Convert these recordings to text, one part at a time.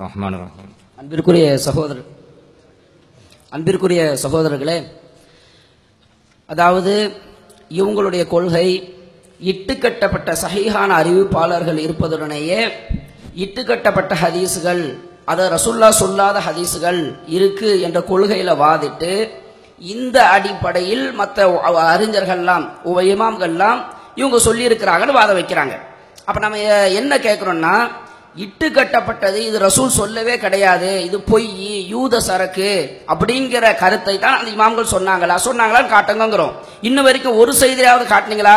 அன்பிற்குரிய சகோதரர்களே, அதாவது இவங்களுடைய கொள்கை இட்டுக்கட்டப்பட்ட சஹீஹான அறிவிப்பாளர்கள் இருப்பதுடனேயே இட்டுக்கட்டப்பட்ட ஹதீஸுகள், அதை ரசூல்லா சொல்லாத ஹதீஸுகள் இருக்கு என்ற கொள்கையில வாதிட்டு இந்த அடிப்படையில் மற்ற அறிஞர்கள்லாம் இமாம்கள்லாம் இவங்க சொல்லி இருக்கிறாங்கன்னு வாத வைக்கிறாங்க. அப்ப நம்ம என்ன கேட்கிறோம்னா, இட்டு கட்டப்பட்டது இது ரசூல் சொல்லவே கிடையாது, இது பொய், யூத சரக்கு அப்படிங்கிற கருத்தை தான் அந்த இமாம்கள் சொன்னாங்களான்னு காட்டுங்கிறோம். இன்னும் வரைக்கும் ஒரு செய்தியாவது காட்டினீங்களா?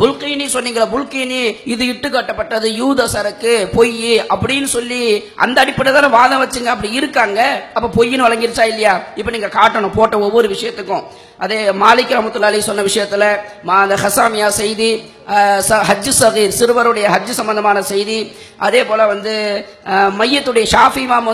புல்கீனி சொன்னீங்களா? புல்கீனி இது இட்டு கட்டப்பட்டது, யூத சரக்கு, பொய் அப்படின்னு சொல்லி அந்த அடிப்படையில் தானே வாதம் வச்சுங்க. அப்படி இருக்காங்க. அப்ப பொய்ன்னு வழங்கிருச்சா இல்லையா? இப்ப நீங்க காட்டணும் போட்ட ஒவ்வொரு விஷயத்துக்கும். அதே மாலிக் ரஹ்மத்துல்லாஹி அலைஹி சொன்ன விஷயத்துல அந்த ஹசாமியா செய்தி, ஹஜ் சகீர் சிறுவருடைய ஹஜ் சம்பந்தமான செய்தி, அதே போல மையத்துடைய ஷாஃபி இமாம்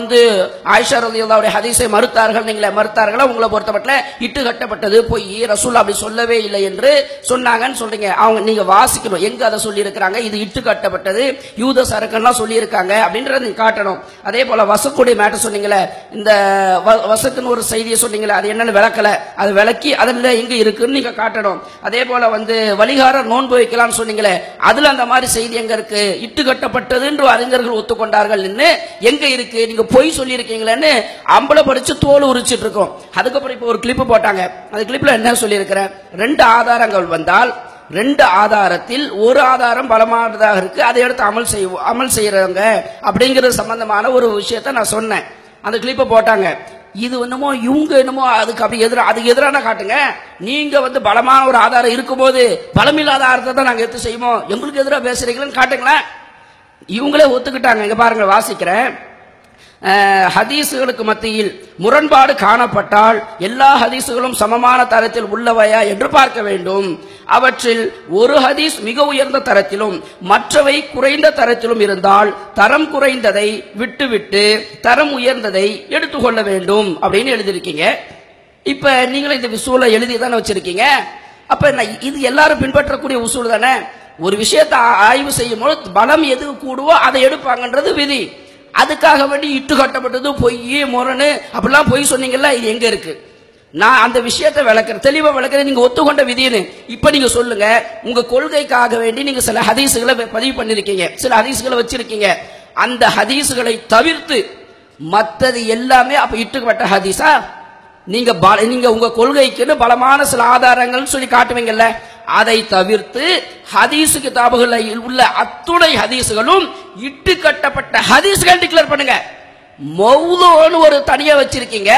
ஆயிஷா ரலியல்லாஹு ஹதீஸை மறுத்தார்களா? உங்களை பொறுத்தமட்டில் இட்டு கட்டப்பட்டது பொய், ரசூல் அப்படி சொல்லவே இல்லை என்று சொன்னாங்கன்னு சொல்றீங்க. அவங்க நீங்க வாசிக்கணும் எங்க அதை சொல்லி இருக்கிறாங்க, இது இட்டு கட்டப்பட்டது யூத சரக்குன்னா சொல்லி இருக்காங்க அப்படின்றத நீங்க காட்டணும். அதே போல வசக்குடைய மேட்டர் சொன்னீங்களே, இந்த வசக்குன்னு ஒரு செய்தியை சொன்னீங்களே, அது என்னன்னு விளக்கல, அது விளக்கி அதில் எங்க இருக்குன்னு நீங்க காட்டணும். அதே போல வழிகாரர் நோன்பு வைக்கலாம்னு சொன்னீங்களே, அதுல அந்த மாதிரி செய்தி எங்க இருக்கு? இட்டு கட்டப்பட்டது என்று அறிஞர்கள் ஒத்துக்கொண்டார்கள் எங்க இருக்கு? நீங்க பொய் சொல்லி இருக்கீங்களேன்னு அம்பளை படிச்சு தோல் உரிச்சிட்டு இருக்கோம். அதுக்கப்புறம் இப்போ ஒரு கிளிப் போட்டாங்க. அந்த கிளிப்ல என்ன சொல்லி இருக்கிறேன், 2 ஆதாரங்கள் வந்தால் 2 ஆதாரத்தில் ஒரு ஆதாரம் பலமானதாக இருக்கு, அதை எடுத்து அமல் செய்யறவங்க அப்படிங்கிறது சம்பந்தமான ஒரு விஷயத்தை நான் சொன்னேன். அந்த கிளிப்பை போட்டாங்க. இது என்னமோ இவங்க என்னமோ அதுக்கு அப்படி அதுக்கு எதிரான காட்டுங்க. நீங்க பலமான ஒரு ஆதாரம் இருக்கும்போது பலமில்லாத ஆதாரத்தை தான் நாங்க எடுத்து செய்வோம், எங்களுக்கு எதிராக பேசுறீங்களன்னு காட்டுங்களேன். இவங்களே ஒத்துக்கிட்டாங்க. இங்க பாருங்க, வாசிக்கிறேன். ஹதீசுகளுக்கு மத்தியில் முரண்பாடு காணப்பட்டால் எல்லா ஹதீசுகளும் சமமான தரத்தில் உள்ளவையா என்று பார்க்க வேண்டும். அவற்றில் ஒரு ஹதீஸ் மிக உயர்ந்த தரத்திலும் மற்றவை குறைந்த தரத்திலும் இருந்தால் தரம் குறைந்ததை விட்டுவிட்டு தரம் உயர்ந்ததை எடுத்துக்கொள்ள வேண்டும் அப்படின்னு எழுதியிருக்கீங்க. இப்ப நீங்களும் இந்த உசூலை எழுதி தானே வச்சிருக்கீங்க. அப்ப இது எல்லாரும் பின்பற்றக்கூடிய உசூல் தானே. ஒரு விஷயத்தை ஆய்வு செய்யும் போது பலம் எது கூடுவோ அதை எடுப்பாங்கன்றது விதி. அதுக்காக வேண்டி இட்டு கட்டப்பட்டது பொய், முரணு அப்படிலாம் பொய் சொன்னீங்கல்ல, இது எங்க இருக்கு? நான் அந்த விஷயத்தை விளக்குறேன், தெளிவா விளக்குறேன். நீங்க ஒத்துக்கொண்ட விதின்னு இப்ப நீங்க சொல்லுங்க. உங்க கொள்கைக்காக வேண்டி நீங்க சில ஹதீசுகளை பதிவு பண்ணிருக்கீங்க, சில ஹதீசுகளை வச்சிருக்கீங்க. அந்த ஹதீசுகளை தவிர்த்து மற்றது எல்லாமே அப்ப இட்டுக்கப்பட்ட ஹதீஸா? நீங்க உங்க கொள்கைக்கு பலமான சில ஆதாரங்கள் சொல்லி காட்டுவீங்கல்ல, அதை தவிர்த்து ஹதீஸ் கிதாபுகளில் உள்ள அத்துணை ஹதீசுகளும் இட்டு கட்டப்பட்ட ஹதீஸ்கள் டிக்ளேர் பண்ணுங்க. மௌதுன்னு ஒரு தனியா வச்சிருக்கீங்க,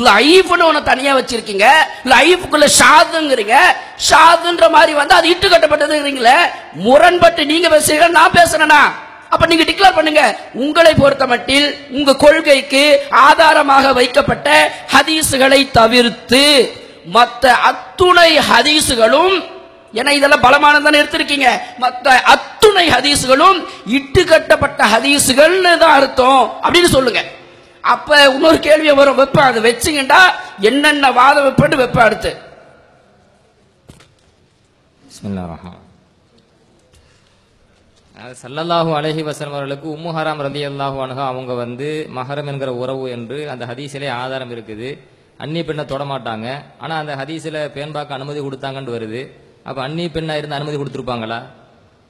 லைஃப்னு ஒன்னு தனியா வச்சிருக்கீங்க, லைஃப்குள்ள ஷாதுங்கிறீங்க. ஷாதுன்ற மாதிரி அது இட்டு கட்டப்பட்டதுங்கிறீங்களே, முரண்பட்டு நீங்க பேசுறீங்க, நான் பேசுறேனா? அப்ப நீங்க டிக்ளேர் பண்ணுங்க. உங்களை பொறுத்த மட்டில் உங்க கொள்கைக்கு ஆதாரமாக வைக்கப்பட்ட ஹதீசுகளை தவிர்த்து மற்ற அத்துணை ஹதீசுகளும், ஏன்னா இதெல்லாம் பலமானதான எடுத்திருக்கீங்க, மற்ற அத்துணை ஹதீசுகளும் இட்டு கட்டப்பட்ட ஹதீசுகள் தான் அர்த்தம் அப்படின்னு சொல்லுங்க. அப்ப இன்னொரு கேள்வியை வரும், வெப்ப அதை வச்சுக்கிட்டா என்னென்ன வாதம் வைப்பேன்னு வெப்ப அடுத்து. ஸல்லல்லாஹு அலைஹி வஸல்லம் அவர்களுக்கு உம்மு ஹராம் ரலியல்லாஹு அன்ஹா அவங்க மஹரம் என்கிற உறவு என்று அந்த ஹதீஸிலே ஆதாரம் இருக்குது. அந்நிய பெண்ணை தொடமாட்டாங்க, ஆனா அந்த ஹதீஸில் பேன்பாக்க அனுமதி கொடுத்தாங்கன்னு வருது. அப்ப அந்நிய பெண்ணா இருந்து அனுமதி கொடுத்துருப்பாங்களா?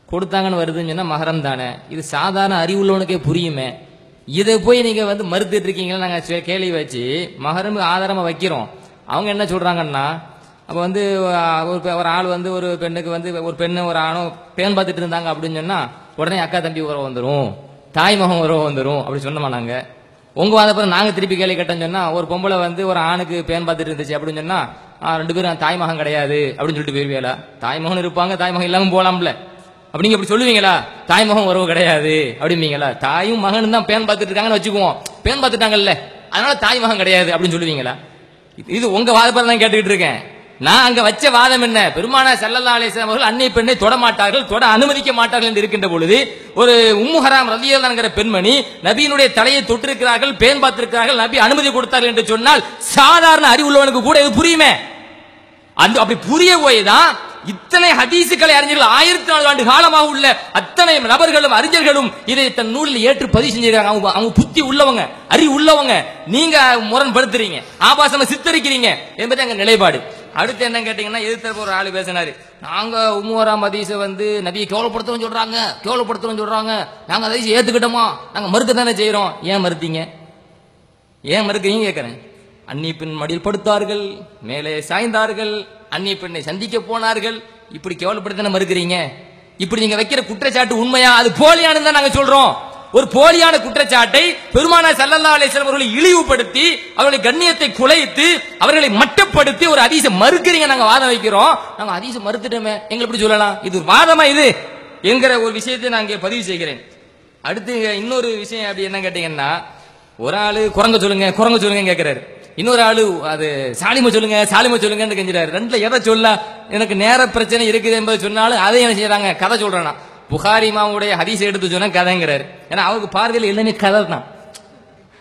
கொடுத்தாங்கன்னு வருதுன்னு சொன்னா மஹரம் தானே. இது சாதாரண அறிவுள்ளவனுக்கே புரியுமே. இதை போய் நீங்க மறுத்துட்டு இருக்கீங்களா? நாங்க கேள்வி வச்சு மஹரம் ஆதாரமா வைக்கிறோம். அவங்க என்ன சொல்றாங்கன்னா, அப்ப ஒரு ஆள் ஒரு பெண்ணுக்கு ஒரு பெண்ணு ஒரு ஆணும் பேன் பார்த்துட்டு இருந்தாங்க அப்படின்னு சொன்னா உடனே அக்கா தம்பி உறவு வந்துடும், தாய் மகன் உறவு வந்துடும் அப்படி சொன்னோமா நாங்க. உங்க வாதப்பறம் நாங்க திருப்பி கேள்வி கேட்டோம்னு சொன்னா, ஒரு பொம்பளை ஒரு ஆணுக்கு பேன் பார்த்துட்டு இருந்துச்சு அப்படின்னு சொன்னா 2 பேரும் தாய் மகன் கிடையாது அப்படின்னு சொல்லிட்டு போயிருவீங்களா? தாய் மகன் இருப்பாங்க, தாய் மகன் இல்லாம போலாம்ல. அப்படிங்க அப்படி சொல்லுவீங்களா? தாய் மகன் உறவு கிடையாது அப்படிம்பீங்களா? தாயும் மகனும் தான் பேன் பார்த்துட்டு இருக்காங்கன்னு வச்சுக்குவோம், பேன் பார்த்துட்டாங்கல்ல அதனால தாய் மகன் கிடையாது அப்படின்னு சொல்லுவீங்களா? இது உங்க வாதப்பறம் தான் கேட்டுக்கிட்டு இருக்கேன். நான் அங்க வச்ச வாதம் என்ன? பெருமானார் ஸல்லல்லாஹு அலைஹி வஸல்லம் அவர்கள் அன்னை பெண்ணை தொட மாட்டார்கள், தொட அனுமதிக்க மாட்டார்கள் என்று இருக்கின்ற பொழுது ஒரு உம்மு ஹராம் ரலியல்லாஹு அன்ஹா பெண்மணி நபியினுடைய தலையை தொட்டிருக்கிறார்கள், பேன் பார்த்திருக்கிறார்கள், நபி அனுமதி கொடுத்தார்கள் என்று சொன்னால் சாதாரண அறிவுள்ளவனுக்கு கூட இது புரியுமே. அப்படி புரிய போய் தான் இத்தனை ஹதீசுகளை அறிஞர்கள் 1400 ஆண்டு காலமாக உள்ள அத்தனை நபர்களும் அறிஞர்களும் இதை தன் நூலில் ஏற்று பதிவு செஞ்சிருக்காங்க. அவங்க புத்தி உள்ளவங்க, அறிவு உள்ளவங்க. நீங்க முரண்படுத்துறீங்க, ஆபாசமா சித்தரிக்கிறீங்க என்பது எங்க நிலைப்பாடு. அடுத்து என்ன கேட்டீங்கன்னா, எதிர்த்தரப்பு ஒரு ஆளு பேசினாரு, நாங்க உம்முவராம் ஹதீஸை நபியை கேவலப்படுத்தவும் சொல்றாங்க, நாங்க ஹதீஸை ஏத்துக்கிட்டோமா, நாங்க மறுக்க தானே செய்யறோம். ஏன் மறுத்தீங்க, ஏன் மறுக்கிறீங்க கேட்கிறேன். அந்நிய பெண் மடியில் படுத்தார்கள், மேலே சாய்ந்தார்கள், அந்நிய பெண்ணை சந்திக்க போனார்கள், இப்படி கேவலப்படுத்த மறுக்கிறீங்க. இப்படி நீங்க வைக்கிற குற்றச்சாட்டு உண்மையா? அது போலியானது தான் நாங்க சொல்றோம். ஒரு போலியான குற்றச்சாட்டை பெருமானார் ஸல்லல்லாஹு அலைஹி வஸல்லம் அவர்களை இழிவுபடுத்தி, அவர்களுடைய கண்ணியத்தை குலைத்து, அவர்களை மட்டப்படுத்தி ஒரு ஹதீஸை மறுக்கிறீங்க. நாங்க வாதம் வைக்கிறோம், நாங்க ஹதீஸை மறுத்துட்டோமே, எங்களை எப்படி சொல்லலாம்? இது வாதமா இது என்கிற ஒரு விஷயத்தை நான் இங்கே பதிவு செய்கிறேன். அடுத்து இன்னொரு விஷயம் அப்படி என்ன கேட்டீங்கன்னா, ஒரு ஆளு குரங்க சொல்லுங்க கேட்கிறாரு, இன்னொரு ஆளு அது சாலிம சொல்லுங்கன்னு கெஞ்சிறாரு. ரெண்டுல எதை சொல்ல எனக்கு நேர பிரச்சனை இருக்குது என்பதை சொன்னாலும் அதை என்ன செய்யறாங்க, கதை சொல்றேன்னா. புகாரி இமாமுடைய ஹதீஸ் எடுத்து சொன்ன கதைங்கிறாரு. ஏன்னா அவருக்கு பார்வையில் எல்லாமே கதை தான்.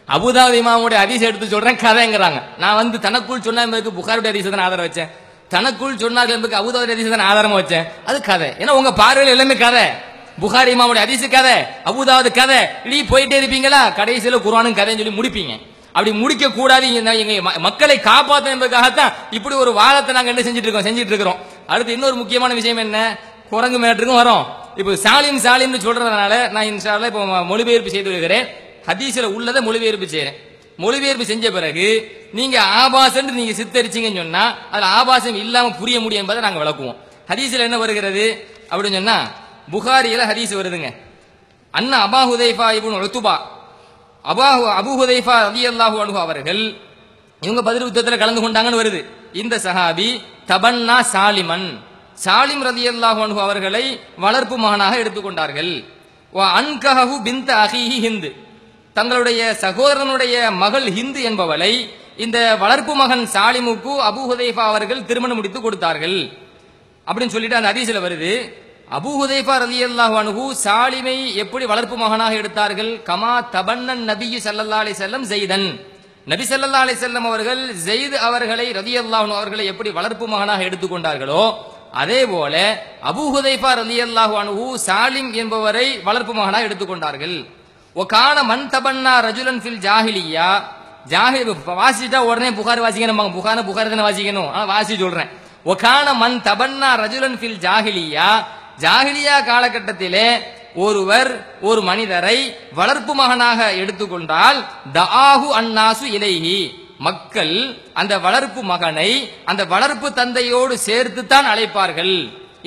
அபூதாவுத் இமாமுடைய ஹதீஸ் எடுத்து சொல்றேன் கதைங்கிறாங்க. நான் தனக்குள் சொன்ன என்பதுக்கு புகாரியுடைய ஹதீஸ் தான் ஆதாரம் வச்சேன், தனக்குள் சொன்னார்கள் என்பதுக்கு அபூதாவுத் ஹதீஸ் தான் ஆதாரமா வச்சேன். அது கதை. ஏன்னா உங்க பார்வையில் எல்லாமே கதை. புகாரி இமாமுடைய ஹதீஸ் கதை, அபூதாவுத் கதை, இப்படி போயிட்டே இருப்பீங்களா, கடைசியில் குர்ஆனும் கதைன்னு சொல்லி முடிப்பீங்க. அப்படி முடிக்க கூடாது. எங்க மக்களை காப்பாற்ற என்பதற்காகத்தான் இப்படி ஒரு வாதத்தை நாங்க என்ன செஞ்சிட்டு இருக்கிறோம். அடுத்து இன்னொரு முக்கியமான விஷயம் என்ன, குரங்கு மேட்டருக்கும் வரோம். இப்போ சாலிம்னு சொல்றதுனால நான் இன்ஷா அல்லாஹ் இப்போ மொழிபெயர்ப்பு செய்து வருகிறேன். ஹதீஸ்ல உள்ளதை மொழிபெயர்ப்பு செய்யறேன். மொழிபெயர்ப்பு செஞ்ச பிறகு நீங்க ஆபாசம் நீங்க சித்தரிச்சீங்கன்னு சொன்னா அதுல ஆபாசம் இல்லாம புரிய முடியும் என்பதை நாங்க விளக்குவோம். ஹதீஸ்ல என்ன வருகிறது அப்படின்னு சொன்னா, புகாரியில ஹதீஸ் வருதுங்க. அண்ணா அபா ஹுதைஃபா இப்னு உத்பா, அபூ ஹுதைஃபா ரலியல்லாஹு அன்ஹு அவர்கள் இவங்க பதில் யுத்தத்தில் கலந்து கொண்டாங்கன்னு வருது. இந்த சஹாபி தபன்னா சாலிம் ரலியல்லாஹு அன்ஹு அவர்களை வளர்ப்பு மகனாக எடுத்துக்கொண்டார்கள். அன்கஹு பின்த் அஹீஹி ஹிந்த், தங்களுடைய சகோதரனுடைய மகள் ஹிந்து என்பவளை இந்த வளர்ப்பு மகன் சாலிமுக்கு அபூ ஹுதைஃபா அவர்கள் திருமணம் முடித்து கொடுத்தார்கள் அப்படின்னு சொல்லிட்டு அந்த ஹதீஸ்ல வருது. அபூ ஹுதைஃபா ரலியல்லாஹு அன்ஹு சாலிமை எப்படி வளர்ப்பு மகனாக எடுத்தார்கள்? கமா தபன்னன் நபி ஸல்லல்லாஹு அலைஹி வஸல்லம் ஸைதன், நபி ஸல்லல்லாஹு அலைஹி வஸல்லம் அவர்கள் ஸைத் அவர்களை ரலியல்லாஹு அன்ஹு அவர்களை எப்படி வளர்ப்பு மகனாக எடுத்துக்கொண்டார்களோ அதே போல அபூ ஹுதைஃபா ரலியல்லாஹு அன்ஹு சாலிம் என்பவரை வளர்ப்பு மகனாக எடுத்துக்கொண்டார்கள். வகான மன் தபன்னா ரஜுலன் ஃபில் ஜாஹிலியா, வாசிட்டா உடனே புகார் வாசிக்கணும், புகார் தானே வாசிக்கணும், வாசி சொல்றேன். வகான மன் தபன்னா ரஜுலன் ஃபில் ஜாஹிலியா, ஜாஹிலியா காலகட்டத்திலே ஒருவர் ஒரு மனிதரை வளர்ப்பு மகனாக எடுத்துக்கொண்டால் தஆஹு அன்னாசு இலைஹி, மக்கள் அந்த வளர்ப்பு மகனை அந்த வளர்ப்பு தந்தையோடு சேர்த்து தான் அழைப்பார்கள்.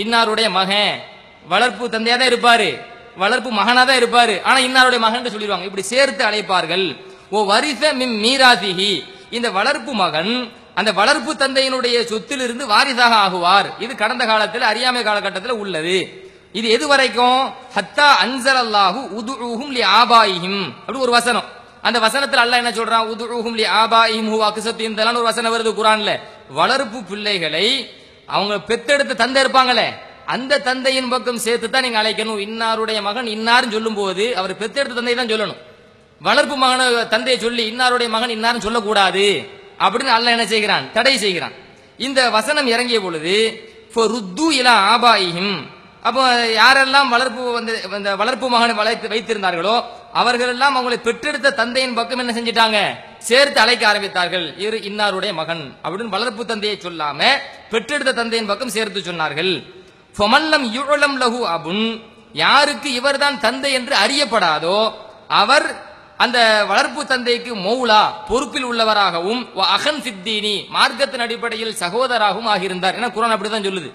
இன்னாருடைய மகன் வளர்ப்பு தந்தையா தான் இருப்பாரு, வளர்ப்பு மகனா தான் இருப்பாரு, ஆனா இன்னாருடைய மகன் சொல்லிடுவாங்க, இப்படி சேர்த்து அழைப்பார்கள். ஓ வரிச மின் மீராசிஹி, இந்த வளர்ப்பு மகன் அந்த வளர்ப்பு தந்தையினுடைய சொத்திலிருந்து வாரிசாக ஆகுவார். இது கடந்த காலத்தில் அறியாமை காலகட்டத்தில் உள்ளது. இது எது வரைக்கும்? ஹத்தா அன்ஸலல்லாஹு உதுஊஹும் லி ஆபாயிஹிம், அப்படி ஒரு வசனம். அந்த வசனத்தில் அல்லாஹ் என்ன சொல்றான்? உதுஊஹும் லி ஆபாயிஹிம் ஹுவ அக்ஸத்து இந்தலான ஒரு வசனம் வருது குர்ஆன்ல. வளர்ப்பு பிள்ளைகளை அவங்க பெத்தெடுத்த தந்தை இருப்பாங்களே அந்த தந்தையின் பக்கம் சேர்த்து தான் நீங்க அழைக்கணும். இன்னாருடைய மகன் இன்னாருன்னு சொல்லும் போது அவர் பெத்தெடுத்த தந்தை தான் சொல்லணும். வளர்ப்பு மகன தந்தையை சொல்லி இன்னாருடைய மகன் இன்னாருன்னு சொல்லக்கூடாது அப்படின்னு அல்லாஹ் என்ன செய்கிறான்? தடை செய்கிறான். இந்த வசனம் இறங்கிய பொழுது ஃபருத்து இலா ஆபாயிஹிம், அப்போ யாரெல்லாம் வளர்ப்பு மகனை வைத்திருந்தார்களோ அவர்கள் எல்லாம் அவங்களை பெற்றெடுத்த தந்தையின் பக்கம் என்ன செஞ்சிட்டாங்க? சேர்த்து அழைக்க ஆரம்பித்தார்கள். இரு இன்னாருடைய மகன் அப்படின்னு வளர்ப்பு தந்தையை சொல்லாம பெற்றெடுத்த தந்தையின் பக்கம் சேர்த்து சொன்னார்கள். ஃபமல்லம் யுஅலம் லஹு அபுன், யாருக்கு இவர்தான் தந்தை என்று அறியப்படாதோ அவர் அந்த வளர்ப்பு தந்தைக்கு மௌலா பொறுப்பில் உள்ளவராகவும் அகன் சித்தீனி மார்க்கத்தின் அடிப்படையில் சகோதராகவும் ஆகியிருந்தார். ஏன்னா குர்ஆன் அப்படிதான் சொல்லுது.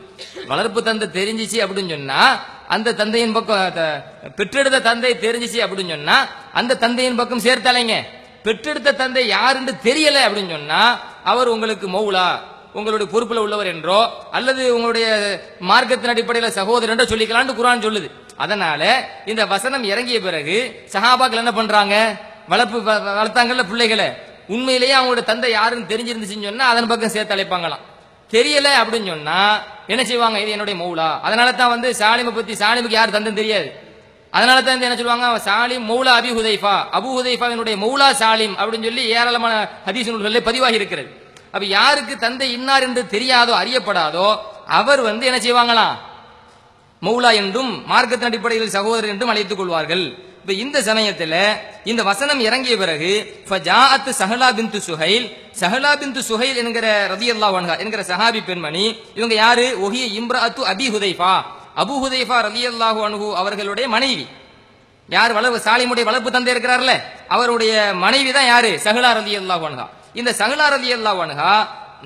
வளர்ப்பு தந்தை தெரிஞ்சிச்சு அப்படின்னு சொன்னா அந்த தந்தையின் பக்கம், பெற்றெடுத்த தந்தை தெரிஞ்சிச்சு அப்படின்னு சொன்னா அந்த தந்தையின் பக்கம் சேர்த்தாலைங்க. பெற்றெடுத்த தந்தை யாருன்னு தெரியல அப்படின்னு சொன்னா அவர் உங்களுக்கு மௌலா, உங்களுடைய பொறுப்புல உள்ளவர் என்றோ அல்லது உங்களுடைய மார்க்கத்தின் அடிப்படையில் சகோதரர் என்றோ சொல்லிக்கலாம்னு குர்ஆன் சொல்லுது. அதனால இந்த வசனம் இறங்கிய பிறகு சஹாபாக்கள் என்ன பண்றாங்க? வளர்த்தாங்கல்ல பிள்ளைகளை, உண்மையிலேயே அவங்களோட தந்தை யாருன்னு தெரிஞ்சிருந்துச்சுன்னு சொன்னா அதன் பக்கம் சேர்த்து அழைப்பாங்களாம். தெரியல அப்படின்னு சொன்னா என்ன செய்வாங்க? இது என்னுடைய மௌலா. அதனால தான் சாலிமை பத்தி, சாலிமுக்கு யார் தந்தை தெரியாது, அதனால தான் என்ன சொல்லுவாங்க? சாலிம் மௌலா அபி ஹுதைஃபா, அபூ ஹுதைஃபாவினுடைய மௌலா சாலிம் அப்படின்னு சொல்லி ஏராளமான ஹதீஸ் நூல்களில் பதிவாகி இருக்கிறது. அப்ப யாருக்கு தந்தை இன்னார் என்று தெரியாதோ அறியப்படாதோ அவர் என்ன செய்வாங்களாம், மௌலா என்றும் மார்க்கத்தின் அடிப்படையில் சகோதரர் என்றும் அழைத்துக் கொள்வார்கள். இப்ப இந்த சமயத்துல இந்த வசனம் இறங்கிய பிறகு ஃபஜாஅத் சஹலா பின்து சுஹைல், சஹலா பின்து சுஹைல் என்கிற ரலியல்லாஹு அன்ஹா என்கிற சஹாபி பெண்மணி, இவங்க யாரு, ஒஹிய இம்ராஅத்து அபி ஹுதைஃபா, அபூ ஹுதைஃபா ரலியல்லாஹு அன்ஹு அவர்களுடைய மனைவி. யார் சாலிமுடைய வளர்ப்பு தந்தை இருக்கிறார்ல, அவருடைய மனைவி தான் யாரு, சஹலா ரலியல்லாஹு அன்ஹா. இந்த சஹலா ரலியல்லாஹு அன்ஹா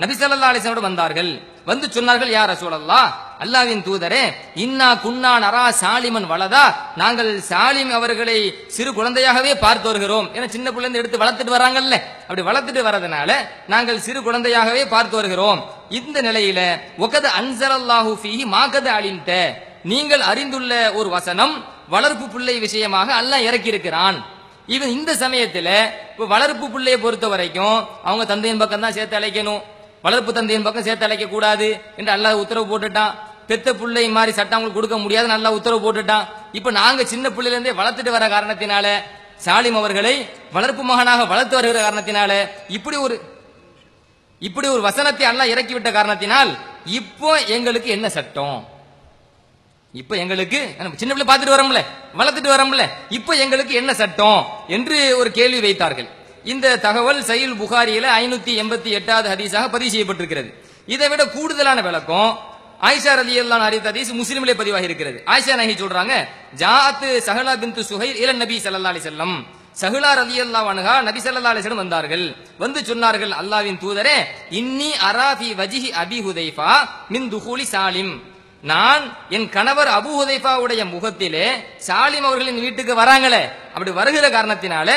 நபி ஸல்லல்லாஹு அலைஹி வஸல்லம் வந்தார்கள். வந்து சொன்னார்கள், யா ரசூலல்லாஹ், அல்லாஹ்வின் தூதரே, இன்னா குன்னா நரா சாலிமன் வலதா, நாங்கள் சாலிம் அவர்களை சிறு குழந்தையாகவே பார்த்து வருகிறோம். ஏன்னா சின்ன பிள்ளை எடுத்து வளர்த்துட்டு வராங்கல்ல, அப்படி வளர்த்துட்டு வரதுனால நாங்கள் சிறு குழந்தையாகவே பார்த்து வருகிறோம். இந்த நிலையில ஒகத அன்ஸலல்லாஹு ஃபீஹி மாகத அலிம்த, நீங்கள் அறிந்துள்ள ஒரு வசனம் வளர்ப்பு பிள்ளை விஷயமாக அல்லாஹ் இறக்கி இருக்கிறான். இவன் இந்த சமயத்துல வளர்ப்பு பிள்ளையை பொறுத்த வரைக்கும் அவங்க தந்தையின் பக்கம் தான் சேர்த்து அழைக்கணும், வளர்ப்பு தந்தையின் பக்கம் சேர்த்து அழைக்க கூடாது என்று அல்லாஹ் உத்தரவு போட்டுட்டான். பெத்த பிள்ளை மாதிரி சட்டம் அவங்களுக்கு கொடுக்க முடியாது, நல்லா உத்தரவு போட்டுட்டான். இப்ப நாங்க சின்ன பிள்ளைல இருந்தே வளர்த்துட்டு வர காரணத்தினால, சாலிம் அவர்களை வளர்ப்பு மகனாக வளர்த்து வருகிற காரணத்தினால, இப்படி ஒரு வசனத்தை அல்லாஹ் இறக்கிவிட்ட காரணத்தினால் இப்போ எங்களுக்கு என்ன சட்டம், இப்ப எங்களுக்கு சின்ன பிள்ளை பார்த்துட்டு வரோம்ல, வளர்த்துட்டு வரோம்ல, இப்ப எங்களுக்கு என்ன சட்டம் என்று ஒரு கேள்வி வைத்தார்கள். இந்த தகவல் சஹீஹ் புகாரியில 588வது ஹதீஸாக பதிவு செய்யப்பட்டிருக்கிறது. இதை விட கூடுதலான விளக்கம் ஆயிஷா ரலியல்லாஹு அன்ஹா அறிவித்த ஹதீஸ் முஸ்லிமிலே பதிவாகி இருக்கிறது. ஆயிஷா நஹி சொல்றாங்க, ஜாஅத் சஹலா பின்து சுஹைல் இல நபி ஸல்லல்லாஹு அலைஹி வஸல்லம், சஹலா ரலியல்லாஹு அன்ஹா நபி ஸல்லல்லாஹு அலைஹி வஸல்லம் வந்தார்கள். வந்து சொன்னார்கள், அல்லாஹ்வின் தூதரே, இன்னி அரா ஃபி வஜ்ஹி அபி ஹுதைஃபா மின் துஹூலி சாலிம், நான் என் கணவர் அபூ ஹுதைஃபாவுடைய முகத்திலே சாலிம் அவர்களின் வீட்டுக்கு வராங்களே, அப்படி வருகிற காரணத்தினால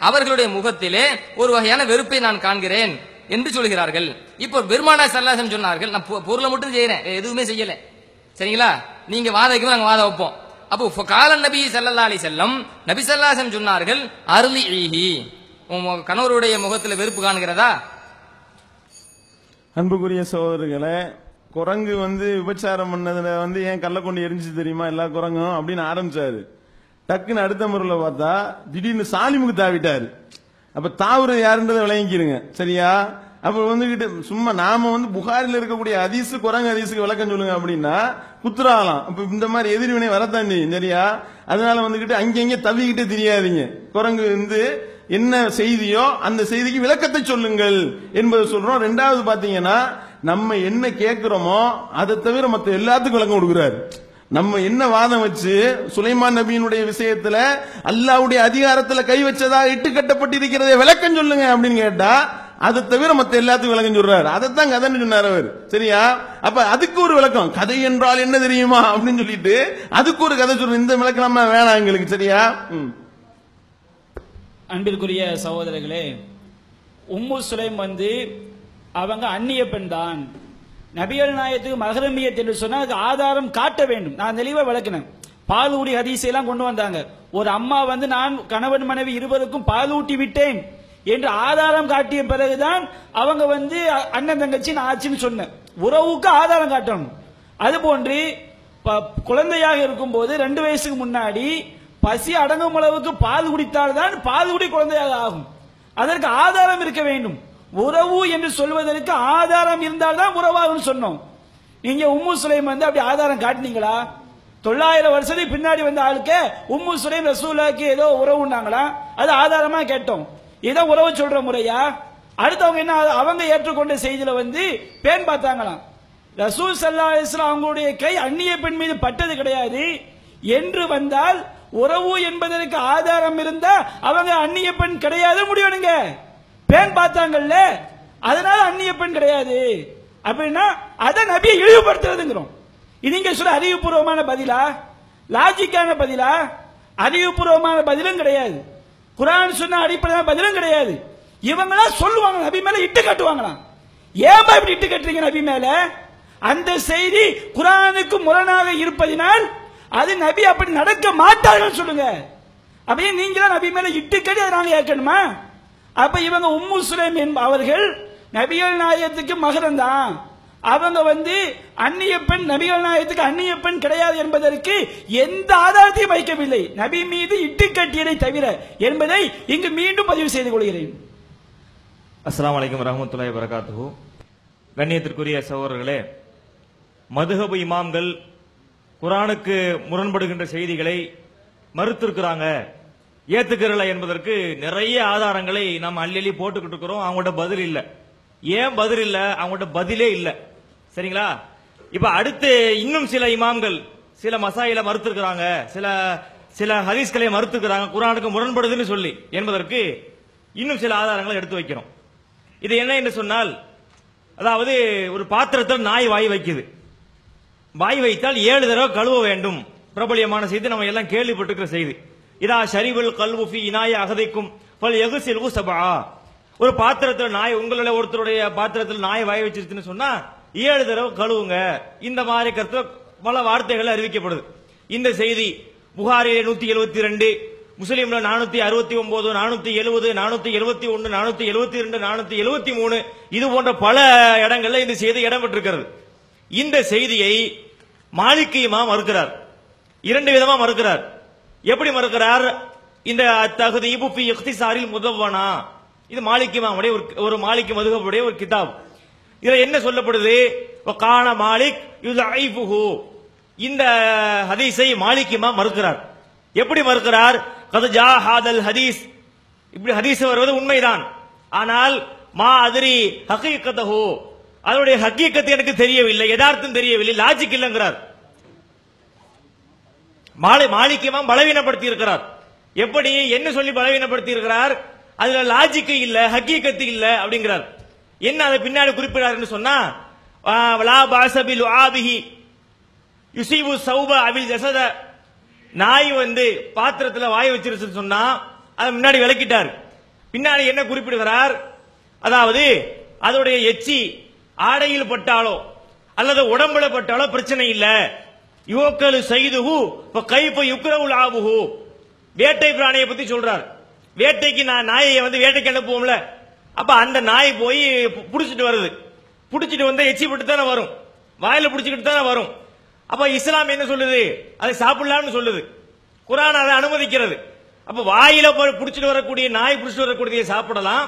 அவர்களுடைய முகத்திலே ஒரு வகையான வெறுப்பை நான் காண்கிறேன் என்று சொல்கிறார்கள். இப்போ பெருமானா ஸல்லல்லாஹு அலைஹி வஸல்லம் சொன்னார்கள், நான் பொருளை மட்டும் செய்யறேன், எதுவுமே செய்யல, சரிங்களா, நீங்க வாத வைக்கும் நாங்க வாத வைப்போம். அப்போ கால நபி ஸல்லல்லாஹு அலைஹி வஸல்லம், நபி ஸல்லல்லாஹு அலைஹி வஸல்லம் சொன்னார்கள், அர்லிஹி, உன் கணவருடைய முகத்துல வெறுப்பு காண்கிறதா? அன்புக்குரிய சகோதரர்களே, குரங்கு விபச்சாரம் பண்ணதுல ஏன் கல்ல கொண்டு எரிஞ்சு தெரியுமா எல்லா குரங்கும் அப்படின்னு ஆரம்பிச்சாரு. டக்குன்னு அடுத்த முறையில பார்த்தா திடீர்னு சாலிமுக்கு தாவிட்டாரு. அப்ப தாவுறது யாருன்றதை விளங்கிக்கிறங்க, சரியா? அப்ப சும்மா நாம புகாரில் இருக்கக்கூடிய ஹதீஸ் குரங்கு ஹதீஸுக்கு விளக்கம் சொல்லுங்க அப்படின்னா குத்துறாலாம். அப்ப இந்த மாதிரி எதிர்வினை வரத்தான் செய்யும், சரியா? அதனால அங்கங்க தவிக்கிட்டே தெரியாதீங்க. குரங்கு என்ன செய்தியோ அந்த செய்திக்கு விளக்கத்தை சொல்லுங்கள் என்பதை சொல்றோம். ரெண்டாவது பாத்தீங்கன்னா, நம்ம என்ன கேட்கிறோமோ அதை தவிர மற்ற எல்லாத்துக்கும் விளக்கம் கொடுக்கிறாரு. நம்ம என்ன வாதம் வச்சு சுலைமான் நபியினுடைய விஷயத்துல அல்லாஹ்வுடைய அதிகாரத்துல கை வச்சதா இட்டு கட்டப்பட்டிருக்கிறதே விளக்கம் சொல்லுங்க அப்படின்னு கேட்டா அதை தவிர மற்ற எல்லாத்துக்கும் விளக்கம் சொல்றாரு. அதைத்தான் கதைன்னு சொன்னார் அவர், சரியா? அப்ப அதுக்கு ஒரு விளக்கம், கதை என்றால் என்ன தெரியுமா அப்படின்னு சொல்லிட்டு அதுக்கு ஒரு கதை சொல்ற. இந்த விளக்கம் நம்ம வேணாம் எங்களுக்கு, சரியா? அன்பிற்குரிய சகோதரர்களே, உம்மு சுலைம் அவங்க அந்நிய பெண் தான். நபிகள் நாயகத்துக்கு மஹ்ரமியத் என்று சொன்னா அதுக்கு ஆதாரம் காட்ட வேண்டும். நான் தெளிவா விளக்கினேன். பாலூடி ஹதீஸ் எல்லாம் கொண்டு வந்தாங்க. ஒரு அம்மா நான் கணவன் மனைவி இருவருக்கும் பாலூட்டி விட்டேன் என்று ஆதாரம் காட்டிய பிறகுதான் அவங்க அண்ணன் தங்கச்சி நான் ஆச்சுன்னு சொன்னேன். உறவுக்கு ஆதாரம் காட்டணும். அது போன்று குழந்தையாக இருக்கும் போது 2 வயசுக்கு முன்னாடி பசி அடங்கும் அளவுக்கு பால் குடித்தால்தான் பால் குடி குழந்தையாக ஆகும். அதற்கு ஆதாரம் இருக்க வேண்டும். உறவு என்று சொல்வதற்கு ஆதாரம் இருந்தால்தான் உறவாகும் சொன்னோம். நீங்க உம்மு சுலைம் அப்படி ஆதாரம் காட்டினீங்களா? 900 வருஷத்துக்கு பின்னாடி வந்த ஆளுக்கு உம்மு சுலைம் ரசூலுல்லாஹ்க்கு ஏதோ உறவுனாங்களா? அது ஆதாரமா கேட்டோம். ஏதோ உறவு சொல்ற முறையா? அடுத்தவங்க என்ன அவங்க ஏற்றுக்கொண்ட செய்தியில பேன் பார்த்தாங்களாம். ரசூல் ஸல்லல்லாஹு அலைஹி வஸல்லம் அவங்களுடைய கை அந்நிய பெண் மீது பட்டது கிடையாது என்று வந்தால் உறவு என்பதற்கு ஆதாரம் இருந்தா அவங்க அந்நிய பெண் கிடையாது முடிவெடுங்க. பேன் பார்த்தாங்கல்ல, அதனால அந்நிய பெண் கிடையாது அப்படின்னா அதை நபியை இழிவுபடுத்துறதுங்கிறோம். இது நீங்க சொல்ல அறிவுபூர்வமான பதிலா, லாஜிக்கான பதிலா? அறிவுபூர்வமான பதிலும் கிடையாது, குர்ஆன் சொன்ன அடிப்படையான பதிலும் கிடையாது. இவங்களா சொல்லுவாங்க நபி மேல இட்டு கட்டுவாங்களாம். ஏன் இப்படி இட்டு கட்டுறீங்க நபி மேல? அந்த செய்தி குர்ஆனுக்கு முரணாக இருப்பதினால் அது நபி அப்படி நடக்க மாட்டார்கள் சொல்லுங்க. அப்படியே நீங்க நபி மேல இட்டு கட்டி அதை நாங்க ஏற்கணுமா? அப்ப இவங்க உம்மு சுலைம் அவர்கள் நபிகள் நாயகத்துக்கு மகரம் தான். அவங்க அந்நிய பெண், நபிகள் நாயகத்துக்கு அந்நிய பெண் கிடையாது என்பதற்கு எந்த ஆதாரத்தையும் வைக்கவில்லை, நபி மீது இட்டு கட்டியதை தவிர என்பதை இங்கு மீண்டும் பதிவு செய்து கொள்கிறேன். அஸ்ஸலாமு அலைக்கும் வரஹ்மத்துல்லாஹி வபரகாத்துஹு. கண்ணியத்திற்குரிய சகோதரர்களே, மதுஹபு இமாம்கள் குர்ஆனுக்கு முரண்படுகின்ற செய்திகளை மறுத்திருக்கிறாங்க, ஏத்துக்கிறல என்பதற்கு நிறைய ஆதாரங்களை நாம் அள்ளி போட்டுக்கிட்டு இருக்கிறோம். அவங்கள்ட்ட பதில் இல்ல. ஏன் பதில் இல்ல? அவங்கள்ட்ட பதிலே இல்ல. சரிங்களா? இப்ப அடுத்து இன்னும் சில இமாம்கள் சில மசாயில மறுத்திருக்கிறாங்க, சில சில ஹதீஸ்களை மறுத்துக்கிறாங்க, குர்ஆனுக்கு முரண்படுதுன்னு சொல்லி என்பதற்கு இன்னும் சில ஆதாரங்களை எடுத்து வைக்கிறோம். இது என்ன என்று சொன்னால், அதாவது ஒரு பாத்திரத்தில் நாய் வாய் வைக்குது. வாய் வைத்தால் 7 தடவை கழுவ வேண்டும். பிரபலியமான செய்தி, நம்ம எல்லாம் கேள்விப்பட்டிருக்கிற செய்தி. இதா ஷரிபுல் கல்வு ஃபீ இனாய அகதைக்கும் ஃபல் யக்ஸில்ஹு சபஆ. ஒரு பாத்திரத்தில் நாய், உங்களுடைய ஒருத்தருடைய பாத்திரத்தில் நாய் வாய் வச்சிருச்சுன்னு சொன்னா 7 தடவை கழுவுங்க. இந்த மாதிரி கருத்து பல வார்த்தைகள் அறிவிக்கப்படுது. இந்த செய்தி புகாரிலே 172, முஸ்லிம்ல 469, 470, 471, 472, 473 இது போன்ற பல இடங்கள்ல இந்த செய்தி இடம்பெற்றிருக்கிறது. இந்த செய்தியை மாலிகி இமாம் மறுக்கிறார். 2 விதமா மறுக்கிறார். எப்படி மறுக்கிறார்? இந்த தஹ்தீபு ஃபீ இக்திசாரில் முதவ்வனா, இது மாலிகி இமாமுடைய ஒரு மாலிகி மதுஹபுடைய ஒரு கிதாப். இதுல என்ன சொல்லப்படுது? வகான மாலிக் யுதைஃபுஹு. இந்த ஹதீஸை மாலிகி இமாம் மறுக்கிறார். எப்படி மறுக்கிறார்? கத் ஜாஹாதல் ஹதீஸ், இப்படி ஹதீஸ் வருவது உண்மைதான், ஆனால் மா அதிரி ஹகீகத்தஹு, அதனுடைய ஹக்கீகத் எனக்கு தெரியவில்லை, யதார்த்தம் தெரியவில்லை, லாஜிக் இல்லைங்கிறார். மாலிகி இமாம் பலவீனப்படுத்தி இருக்கிறார். எப்படி, என்ன சொல்லி பலவீனப்படுத்தி இருக்கிறார்? அதுல லாஜிக் இல்ல, ஹக்கீகத் இல்ல அப்படிங்கிறார். என்ன அதை பின்னாடி குறிப்பிடாருன்னு சொன்னா, லா பாஸபில் ஆபிஹி யுசீபு சௌப அபில் ஜஸத, நாய் வந்து பாத்திரத்துல வாய் வச்சிருச்சுன்னு சொன்னா அதை முன்னாடி விளக்கிட்டார். பின்னாடி என்ன குறிப்பிடுகிறார்? அதாவது அதோடைய எச்சி ஆடையில் பட்டாலோ அல்லது உடம்புல பட்டாலோ பிரச்சனை இல்ல. யுவக்கலு சைதுஹு கைஃப யுக்ரவுல் ஆபுஹு, வேட்டை பிராணியை பத்தி சொல்றார். வேட்டைக்கு நாயை வந்து வேட்டைக்கு அனுப்புவோம்ல, அப்ப அந்த நாய் போய் புடிச்சிட்டு வருது. புடிச்சிட்டு வந்தா எச்சி பட்டு தானே வரும், வாயில புடிச்சுக்கிட்டு தானே வரும். அப்ப இஸ்லாம் என்ன சொல்லுது? அதை சாப்பிடலாம்னு சொல்லுது. குர்ஆன் அதை அனுமதிக்கிறது. அப்ப வாயில புடிச்சிட்டு வரக்கூடிய நாய் புடிச்சிட்டு வரக்கூடிய சாப்பிடலாம்,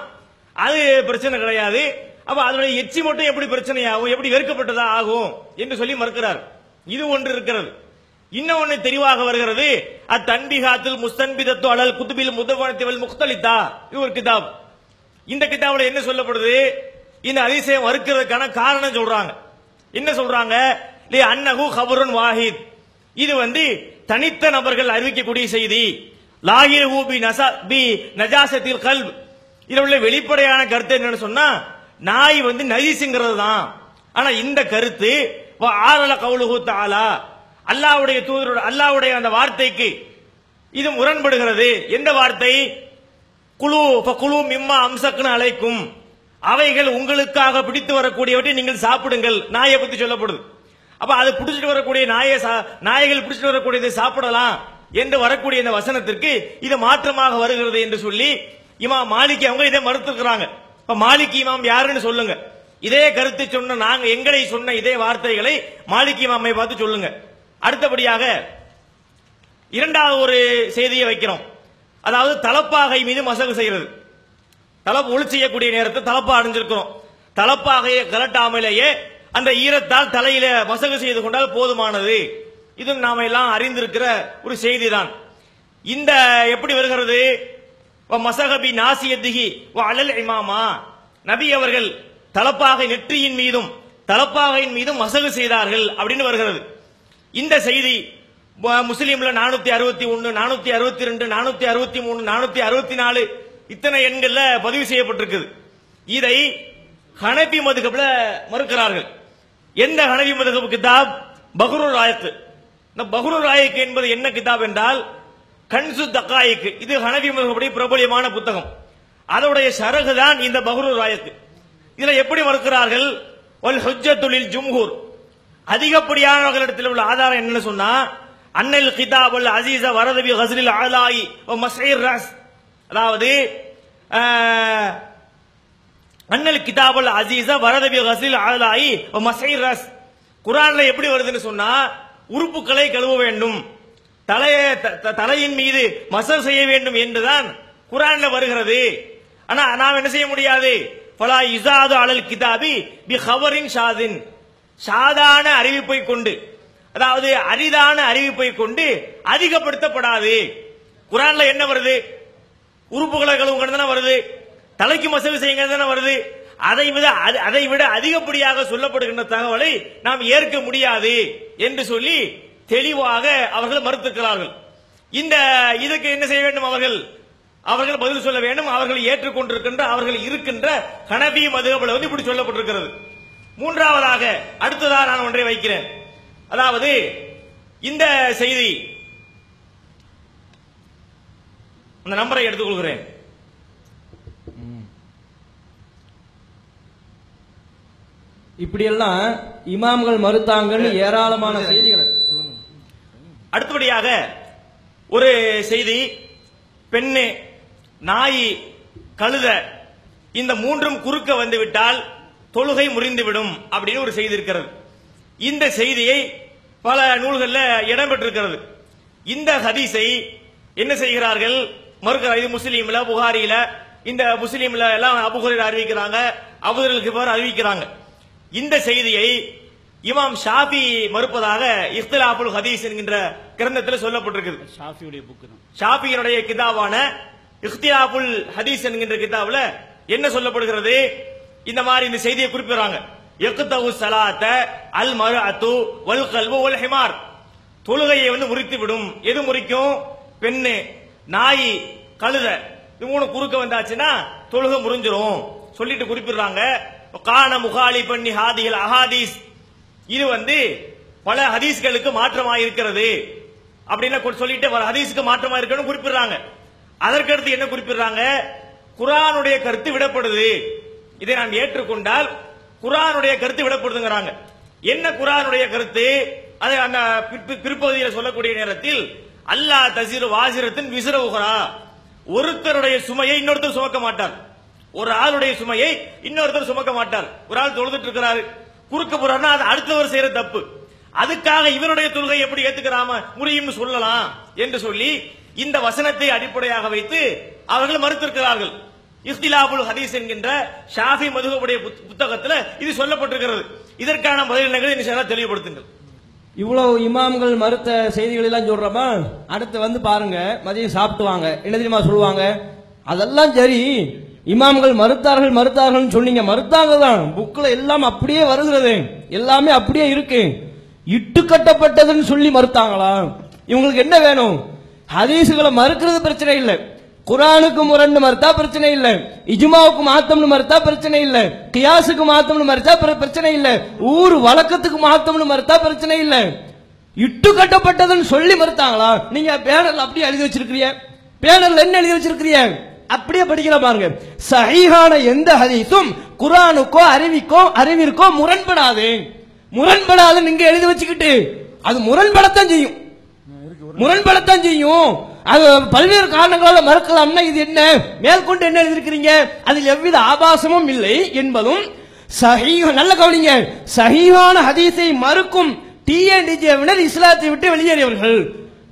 அது பிரச்சனை கிடையாது. அப்ப அதனுடைய எச்சி மட்டும் எப்படி பிரச்சனை ஆகும், எப்படி வெறுக்கப்பட்டதா ஆகும் என்று சொல்லி மறுக்கிறார். இது ஒன்று இருக்கிறது. இன்னொன்னு தெளிவாக வருகிறது. அத்தன்பிகாத்தில் முஸ்தன்பிதத்து அலல் குதுபில் முதவனத்தி வல் முக்தலிதா, இது ஒரு கிதாப். இந்த கிதாபுல என்ன சொல்லப்படுது? இந்த ஹதீஸை மறுக்கிறதுக்கான காரணம் சொல்றாங்க. என்ன சொல்றாங்க? அன்னஹு ஹபருன் வாஹித், இது வந்து தனித்த நபர்கள் அறிவிக்கக்கூடிய செய்தி. லாஹிருஹு பி நஜாசத்தில் கல்ப், இதுல உள்ள வெளிப்படையான கருத்து என்னன்னு சொன்னா நாய் வந்து நஜீஸ்ங்கிறது தான். ஆனா இந்த கருத்து ஆரல கவுலுஹு தஆலா, அல்லாஹ்வுடைய தூதரோட அல்லாஹ்வுடைய அந்த வார்த்தைக்கு இது முரண்படுகிறது. எந்த வார்த்தை? குலு ஃபகுலு மிம்மா அம்சக்ன அலைக்கும், அவைகள் உங்களுக்காக பிடித்து வரக்கூடியவற்றை நீங்கள் சாப்பிடுங்கள். நாயை பத்தி சொல்லப்படுது. அப்ப அது பிடிச்சிட்டு வரக்கூடிய நாய்கள் பிடிச்சிட்டு வரக்கூடியதை சாப்பிடலாம் என்று வரக்கூடிய இந்த வசனத்திற்கு இது மாற்றமாக வருகிறது என்று சொல்லி இமாம் மாலிகி அவங்க இதை மறுத்துக்கிறாங்க. இப்ப மாலிகி இமாம் யாருன்னு சொல்லுங்க. இதே கருத்தை சொன்ன நாங்க எங்களை சொன்ன இதே வார்த்தைகளை மாலிகி இமாமை பார்த்து சொல்லுங்க. அடுத்தபடியாக இரண்டாவது ஒரு செய்தியை வைக்கிறோம். அதாவது தலப்பாகை மீது மசகு செய்கிறது. ஒளி செய்யக்கூடிய நேரத்தை தலப்பா அணிஞ்சிருக்கிறோம். தலப்பாகையை கலட்டாமலேயே அந்த ஈரத்தால் தலையில மசகு செய்து கொண்டால் போதுமானது. இது நாம எல்லாம் அறிந்திருக்கிற ஒரு செய்தி தான். இந்த எப்படி வருகிறது? மசகபி நாசியத்திகி அலல் இமாமா, நபி அவர்கள் தலப்பாகை நெற்றியின் மீதும் தலப்பாகையின் மீதும் மசகு செய்தார்கள் அப்படின்னு வருகிறது. இந்த செய்தி முஸ்லிம்ல 461, 462, 463, 464 இத்தனை எண்கள்ல பதிவு செய்யப்பட்டிருக்குது. இதை ஹனபி மதுஹப்ல மறுக்கிறார்கள். எந்த ஹனபி மதுஹப் கிதாப்? பஹ்ருர் ராயிக். இந்த பஹ்ருர் ராயிக் என்பது என்ன கிதாப் என்றால் கன்சு தகாயிக். இது ஹனபி மதுஹபுடைய பிரபலியமான புத்தகம். அதோடைய ஷரஹ் தான் இந்த பஹ்ருர் ராயிக். இதுல எப்படி மறுக்கிறார்கள்? வல் ஹுஜ்ஜத்துல் ஜும்ஹூர், அதிகப்படியானவர்களிடத்தில் உள்ள ஆதாரம் என்னன்னு சொன்னா அன்னல் கிதாப் அல் அஸீஸ வரத பி கஸ்ரில் அலாயி வ மஸ்ஈர் ரஸ், அதாவது அன்னல் கிதாப் அல் அஸீஸ வரத பி கஸ்ரில் அலாயி வ மஸ்ஈர் ரஸ், குர்ஆன்ல எப்படி வருதுன்னு சொன்னா உறுப்புகளை கழுவ வேண்டும், தலையின் மீது மசல் செய்ய வேண்டும் என்றுதான் குர்ஆன்ல வருகிறது. ஆனா நாம் என்ன செய்ய முடியாது? ஃபலா யுஸாது அலல் கிதாபி பி ஹவரின் ஷாதின், சாதாரண அறிவிப்பை கொண்டு, அதாவது அரிதான அறிவிப்பை கொண்டு அதிகப்படுத்தப்படாது. குர்ஆன்ல என்ன வருது? உறுப்புகளை கழுவுங்க தானே வருது, தலைக்கு மசகு செய்யுங்க தானே வருது. அதை விட அதிகப்படியாக சொல்லப்படுகின்ற தகவலை நாம் ஏற்க முடியாது என்று சொல்லி தெளிவாக அவர்கள் மறுத்திருக்கிறார்கள். இதுக்கு என்ன செய்ய வேண்டும்? அவர்கள் பதில் சொல்ல வேண்டும். அவர்கள் ஏற்றுக்கொண்டிருக்கின்ற அவர்கள் இருக்கின்ற ஹனபி மதுஹபில் வந்து இப்படி சொல்லப்பட்டிருக்கிறது. மூன்றாவதாக அடுத்ததாக நான் ஒன்றை வைக்கிறேன். அதாவது இந்த செய்தி, அந்த நம்பரை எடுத்துக்கொள்கிறேன். இப்படியெல்லாம் இமாம்கள் மறுத்தாங்கன்னு ஏராளமான செய்திகள். அடுத்தபடியாக ஒரு செய்தி, பெண்ணு, நாய், கழுத இந்த மூன்றும் குறுக்க வந்துவிட்டால் தொழுகை முறிந்துவிடும் அப்படின்னு ஒரு செய்தி இருக்கிறது. இந்த செய்தியை பல நூல்களில் இடம்பெற்றிருக்கிறது. இந்த ஹதீஸை என்ன செய்கிறார்கள்? மறுக்கிறார். இது முஸ்லீம்ல, புகாரில, இந்த முஸ்லீம்ல எல்லாம் அபூ ஹுரைரா அறிவிக்கிறாங்க, அபூதர் கிஃபார் அறிவிக்கிறாங்க. இந்த செய்தியை இமாம் ஷாஃபி மறுப்பதாக இஃப்திலாஃபுல் ஹதீஸ் என்கின்ற கிரந்தத்தில் சொல்லப்பட்டிருக்குது. ஷாஃபியினுடைய கிதாபான இஃப்திலாஃபுல் ஹதீஸ் என்கின்ற கிதாபுல என்ன சொல்லப்படுகிறது? இந்த மாதிரி இந்த செய்தியை குறிப்பிடுறாங்க. யக்தவு ஸலாத்த அல் மர்அத்து வல் கல்பு வல் ஹிமார். தொழுகையை வந்து முறித்து விடும். எது முறிக்கும்? பெண்ணு, நாய், கழுத இது மூணு குறுக்க வந்தாச்சுன்னா தொழுகை முறிஞ்சிரும் சொல்லிட்டு குறிப்பிடுறாங்க. கான முகாலிபன் ஹாதில் அஹாதீஸ், இது வந்து பல ஹதீஸ்களுக்கு மாற்றமாக இருக்கிறது அப்படின்னு சொல்லிட்டு ஹதீஸ்க்கு மாற்றமாக இருக்கணும் குறிப்பிடுறாங்க. அதற்கடுத்து என்ன குறிப்பிடுறாங்க? குர்ஆனுடைய கருத்து விடப்படுது. இதை நாம் ஏற்றுக்கொண்டால் குர்ஆனுடைய கருத்து விடப்படுதுங்கிறாங்க. என்ன குர்ஆனுடைய கருத்து? அது அந்த பிற்பகுதியில் சொல்லக்கூடிய நேரத்தில் அல்லாஹ் தஸிரு வாசிரத்தின் விஸ்ர உஹ்ரா, ஒருத்தருடைய சுமையை இன்னொருத்தர் சுமக்க மாட்டார். ஒரு ஆளுடைய சுமையை இன்னொருத்தர் சுமக்க மாட்டார். ஒரு ஆள் தொழுதுட்டு இருக்கிறாரு, குறுக்க போறாருன்னா அது அடுத்தவர் செய்யற தப்பு. அதுக்காக இவருடைய தொழுகை எப்படி ஏத்துக்கிறாம முடியும்னு சொல்லலாம் என்று சொல்லி இந்த வசனத்தை அடிப்படையாக வைத்து அவர்கள் மறுத்திருக்கிறார்கள். இஃப்திலாஃபுல் ஹதீஸ் என்கின்ற ஷாஃபி மதுஹபுடைய புத்தகத்தில் இது சொல்லப்பட்டிருக்கிறது. இதற்கான பதிலீடுகளை இன்ஷாஅல்லாஹ் தெளிவுபடுத்துங்கள். இவ்வளவு இமாம்கள் மறுத்த செய்திகள் எல்லாம் சொல்றோமா? அடுத்து வந்து பாருங்க, மதியம் சாப்பிட்டு வாங்க, என்ன தெரியுமா சொல்லுவாங்க? அதெல்லாம் சரி, இமாம்கள் மறுத்தார்கள் சொன்னீங்க, மறுத்தாங்க தான், புக்ல எல்லாம் அப்படியே வருகிறது, எல்லாமே அப்படியே இருக்கு. இட்டு கட்டப்பட்டதுன்னு சொல்லி மறுத்தாங்களா? இவங்களுக்கு என்ன வேணும்? ஹதீசுகளை மறுக்கிறது பிரச்சனை இல்லை, குர்ஆனுக்கு முரண் மறுத்தா பிரச்சனை இல்ல, இஜ்மாவுக்கு மாத்தம்னு மறுத்தா பிரச்சனை இல்ல, கியாசுக்கு மாத்தம்னு மறுத்தா பிரச்சனை இல்ல, ஊர் வழக்கத்துக்கு மாத்தம்னு மறுத்தா பிரச்சனை இல்ல. இட்டு கட்டப்பட்டதுன்னு சொல்லி மறுத்தாங்களா? நீங்க பேனர்ல அப்படியே எழுதி வச்சிருக்கீங்க, பேனர்ல என்ன எழுதி வச்சிருக்கீங்க? அப்படியே படிக்கல பாருங்க. சஹீஹான எந்த ஹதீஸும் குர்ஆனுக்கோ அறிவிற்கோ முரண்படாது நீங்க எழுதி வச்சுக்கிட்டு அது முரண்படத்தான் செய்யும். அது பல்வேறு காரணங்களால் மறுக்கலாம்னா இது என்ன மேற்கொண்டு என்ன எழுதியிருக்கிறீங்க? அதில் எவ்வித ஆபாசமும் இல்லை என்பதும் நல்ல கவனிங்க. சஹீஹான ஹதீஸை மறுக்கும் டிஎன்டிஜேவினர் இஸ்லாத்தை விட்டு வெளியேறியவர்கள்.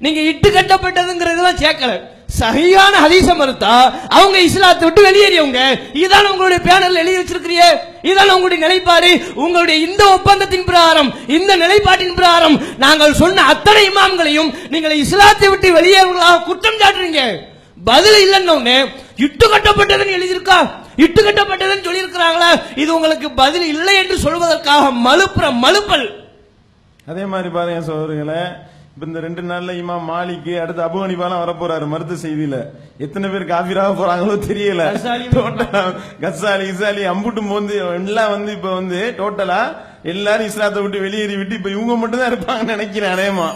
நீங்க இட்டு கட்டப்பட்டதுங்கிறதெல்லாம் சேர்க்கல. சஹீஹான ஹதீஸை மறுத்தா அவங்க இஸ்லாத்தை விட்டு வெளியேறியவங்க. இதான் உங்களுடைய பேனர்ல எழுதி வச்சிருக்கிறீங்க, இதான் உங்களுடைய நிலைப்பாடு. உங்களுடைய இந்த ஒப்பந்தத்தின் பிரகாரம், இந்த நிலைப்பாட்டின் பிரகாரம் நாங்கள் சொன்ன அத்தனை இமாம்களையும் நீங்கள் இஸ்லாத்தை விட்டு வெளியேறவர்களாக குற்றம் சாட்டுறீங்க. பதில் இல்லைன்னு இட்டு கட்டப்பட்டதுன்னு எழுதியிருக்கா, இட்டு கட்டப்பட்டதுன்னு சொல்லி இருக்கிறாங்களா? இது உங்களுக்கு பதில் இல்லை என்று சொல்வதற்காக மலுப்பல். அதே மாதிரி பாருங்க சோதரிகளை, இப்ப இந்த 2 நாள்ல இமாம் மாலிக், அடுத்து அபூ ஹனீஃபாலாம் வர போறாரு. மருத்து செய்தியில எத்தனை பேர் காபிராக போறாங்களோ தெரியல. கசாலி இசாலி அம்புட்டும் வந்து எல்லாம் வந்து இப்ப வந்து டோட்டலா எல்லாரும் இஸ்லாத்தை விட்டு வெளியேறி விட்டு இப்ப இவங்க மட்டும் தான் இருப்பாங்கன்னு நினைக்கிறேன். அநேகமா